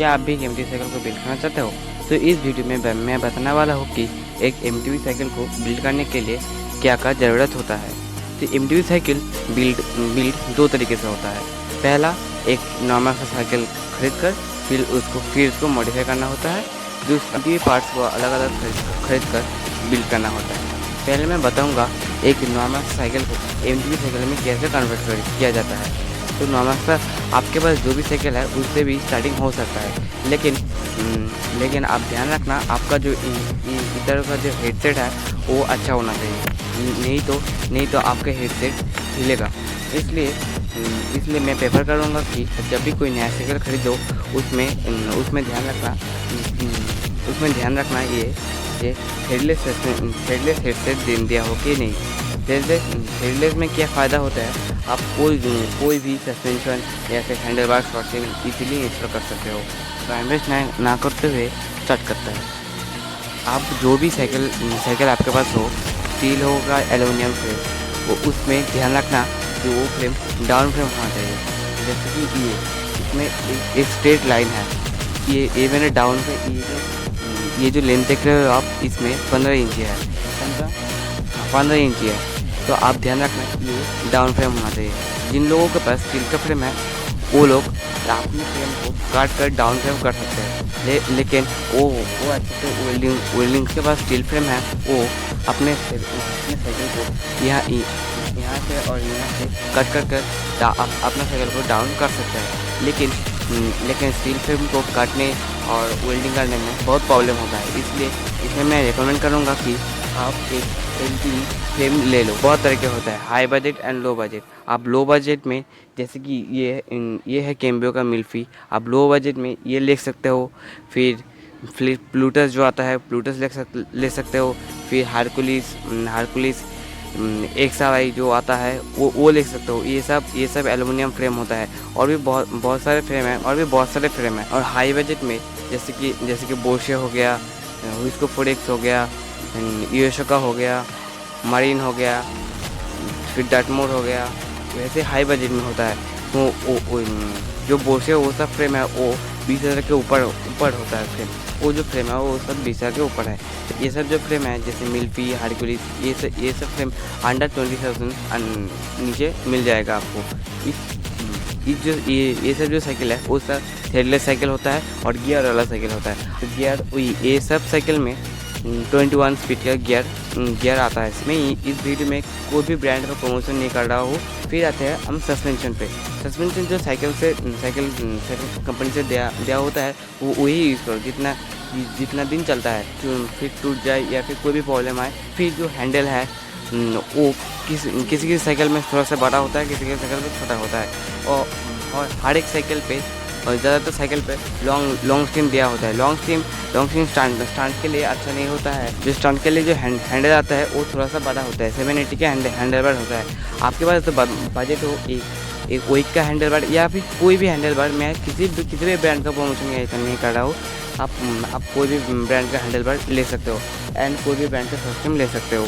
क्या आप भी एक एमटीवी साइकिल को बिल्ड करना चाहते हो? तो इस वीडियो में मैं बताने वाला हूँ कि एक एमटीवी साइकिल को बिल्ड करने के लिए क्या क्या ज़रूरत होता है। तो एमटीवी साइकिल बिल्ड दो तरीके से होता है। पहला, एक नॉर्मल सा साइकिल खरीद कर फिर उसको मॉडिफाई करना होता है। दूसरा, एमटीवी पार्ट्स को अलग अलग खरीद कर बिल्ड करना होता है। पहले मैं बताऊँगा एक नॉर्मल साइकिल को एमटीवी साइकिल में कैसे कन्वर्ट किया जाता है। तो नॉर्मल सा आपके पास जो भी साइकिल है उससे भी स्टार्टिंग हो सकता है, लेकिन आप ध्यान रखना आपका जो इधर का जो हेडसेट है वो अच्छा होना चाहिए, नहीं तो आपका हेडसेट हिलेगा। इसलिए मैं प्रेफर करूँगा कि जब भी कोई नया साइकिल खरीदो उसमें ध्यान रखना ये हेडलेस हेडसेट दिया हो कि नहीं। हेडलेस में क्या फ़ायदा होता है, आप कोई भी सस्पेंशन या फिर handle bar shorting easily install कर सकते हो। टाइम वेस्ट ना करते हुए स्टार्ट करता है। आप जो भी साइकिल आपके पास हो, स्टील होगा एल्युमिनियम फ्रेम, वो उसमें ध्यान रखना कि वो फ्रेम डाउन फ्रेम होना चाहिए। जैसे कि इसमें एक स्ट्रेट लाइन है, ये मैंने डाउन पे ये जो लेंथ देख रहे हो आप, इसमें 15 इंची है, 15 इंची है। तो आप ध्यान रखना कि ये डाउन फ्रेम होना चाहिए। जिन लोगों के पास स्टील का फ्रेम है वो लोग अपने फ्रेम को काट कर डाउन फ्रेम कर सकते हैं, लेकिन वो अच्छे से वेल्डिंग के पास स्टील फ्रेम है, वो अपने साइकिल को यहाँ से और यहाँ से कट कर अपना साइकिल को डाउन कर सकते हैं। लेकिन स्टील फ्रेम को काटने और वेल्डिंग करने में बहुत प्रॉब्लम होता है। इसलिए मैं रिकमेंड करूँगा कि आप एक एमटीवी फ्रेम ले लो। बहुत तरह के होता है, high budget and low budget. आप लो बजट में, जैसे कि ये है कैम्बियो का मिल्फी, आप लो बजट में ये ले सकते हो। फिर प्लूटस जो आता है प्लूटस ले सकते हो। फिर हारकुलिस XRI जो आता है वो ले सकते हो। ये सब एल्युमिनियम फ्रेम होता है। और भी बहुत सारे फ्रेम हैं। और हाई बजट में जैसे कि बोशे हो गया, विस्को 4X हो गया, यूएसओ हो गया, मरीन हो गया, फिर डटमोर हो गया, वैसे हाई बजट में होता है। तो जो बोशे वो सब फ्रेम है वो 20,000 के ऊपर होता है फ्रेम। वो जो फ्रेम है वो सब 20,000 के ऊपर है। ये सब जो फ्रेम है जैसे मिल्फी, हारकुलिस, ये सब फ्रेम अंडर 20,000 नीचे मिल जाएगा आपको। ये सब जो साइकिल है वो सब हेडलेस साइकिल होता है और गियर वाला साइकिल होता है। ये सब साइकिल में 21 स्पीड का गियर आता है। इसमें इस वीडियो में कोई भी ब्रांड का प्रमोशन नहीं कर रहा हूँ। फिर आते हैं हम सस्पेंशन पे। सस्पेंशन जो साइकिल कंपनी से दिया होता है वो वही यूज़ करो जितना दिन चलता है। फिर टूट जाए या फिर कोई भी प्रॉब्लम आए। फिर जो हैंडल है वो किसी साइकिल में थोड़ा सा बड़ा होता है, किसी के साइकिल में छोटा होता है। और हर एक साइकिल पे और ज़्यादातर साइकिल पे लॉन्ग स्ट्रीम दिया होता है। लॉन्ग स्ट्रीम स्टंट के लिए अच्छा नहीं होता है। जो स्टंट के लिए जो हैंडल आता है वो थोड़ा सा बड़ा होता है, 780 का हैंडल बार होता है। आपके पास तो बजट हो एक वेक का हैंडल बार या फिर कोई भी हैंडल बार, मैं किसी भी ब्रांड का प्रमोशन नहीं कर रहा हूँ। आप कोई भी ब्रांड का हैंडल बार ले सकते हो एंड कोई भी ब्रांड का सिस्टम ले सकते हो।